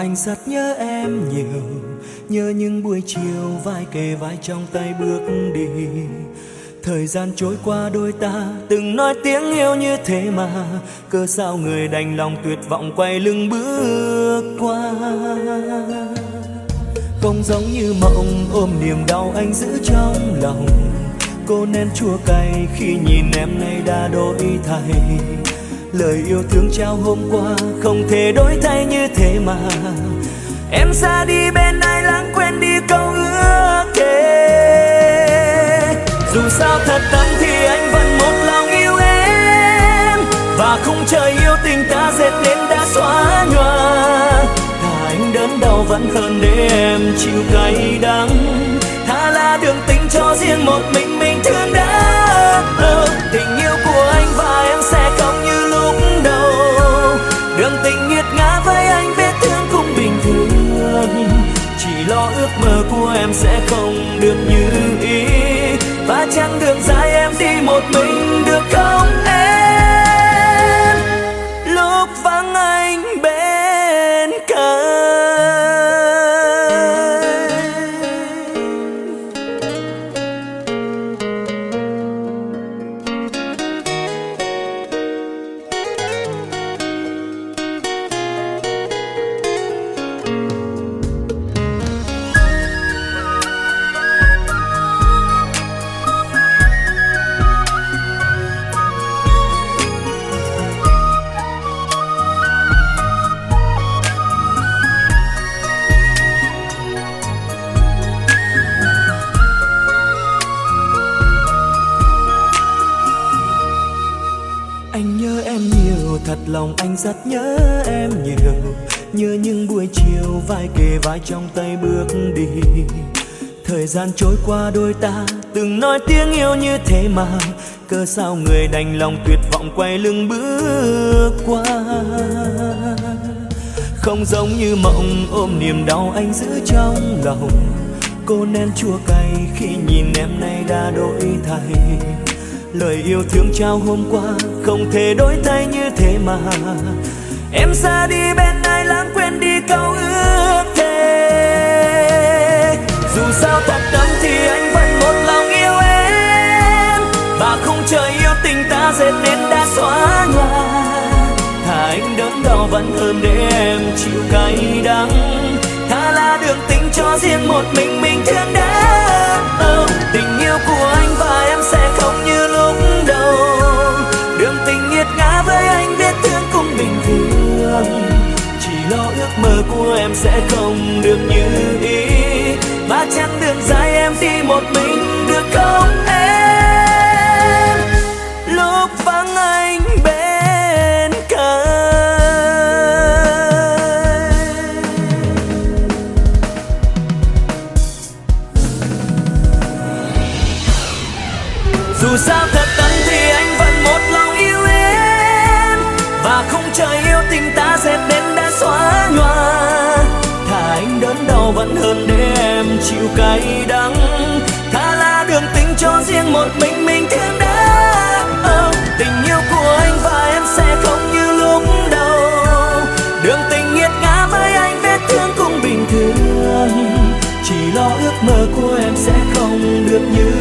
anh rất nhớ em nhiều, nhớ những buổi chiều vai kề vai trong tay bước đi. Thời gian trôi qua đôi ta từng nói tiếng yêu như thế mà, cớ sao người đành lòng tuyệt vọng quay lưng bước qua. Không giống như mộng ôm niềm đau anh giữ trong lòng, cô nén chua cay khi nhìn em nay đã đổi thay. Lời yêu thương trao hôm qua không thể đổi thay như thế mà, em ra đi bên ai lãng quên đi câu ước thề. Dù sao thật tâm thì anh vẫn một lòng yêu em, và khung trời yêu tình ta dệt nên đã xóa nhòa. Thà anh đớn đau vẫn hơn để em chịu cay đắng, thà là đường tình cho riêng một mình thương đã. Tình yêu của anh và em sẽ không như lúc đầu, đường tình nghiệt ngã với anh vết thương cũng bình thường. Chỉ lo ước mơ của em sẽ không được như ý, và chặng đường dài em đi một mình được không em, lúc vắng anh bên cạnh. Anh nhớ em nhiều, thật lòng anh rất nhớ em nhiều, nhớ những buổi chiều vai kề vai trong tay bước đi. Thời gian trôi qua đôi ta từng nói tiếng yêu như thế mà, cớ sao người đành lòng tuyệt vọng quay lưng bước qua. Không giống như mộng ôm niềm đau anh giữ trong lòng, cô nén chua cay khi nhìn em nay đã đổi thay. Lời yêu thương trao hôm qua không thể đổi thay như thế mà, em ra đi bên ai lãng quên đi câu ước thề. Dù sao thật tâm thì anh vẫn một lòng yêu em, và khung trời yêu tình ta dệt nên đã xóa nhòa. Thà anh đớn đau vẫn hơn để em chịu cay đắng, thà là đường tình cho riêng một mình thương đã. Tình yêu của anh và em sẽ không như lúc đầu, đường tình nghiệt ngã với anh vết thương cũng bình thường. Chỉ lo ước mơ của em sẽ không được như ý, và chặng đường dài em đi một mình được không em, lúc vắng anh bên cạnh. Dù sao thật tâm thì anh vẫn một lòng yêu em, và khung trời yêu tình ta dệt nên đã xóa nhòa. Thà anh đớn đau vẫn hơn để em chịu cay đắng, thà là đường tình cho riêng một mình thương đã. Tình yêu của anh và em sẽ không như lúc đầu, đường tình nghiệt ngã với anh vết thương cũng bình thường. Chỉ lo ước mơ của em sẽ không được như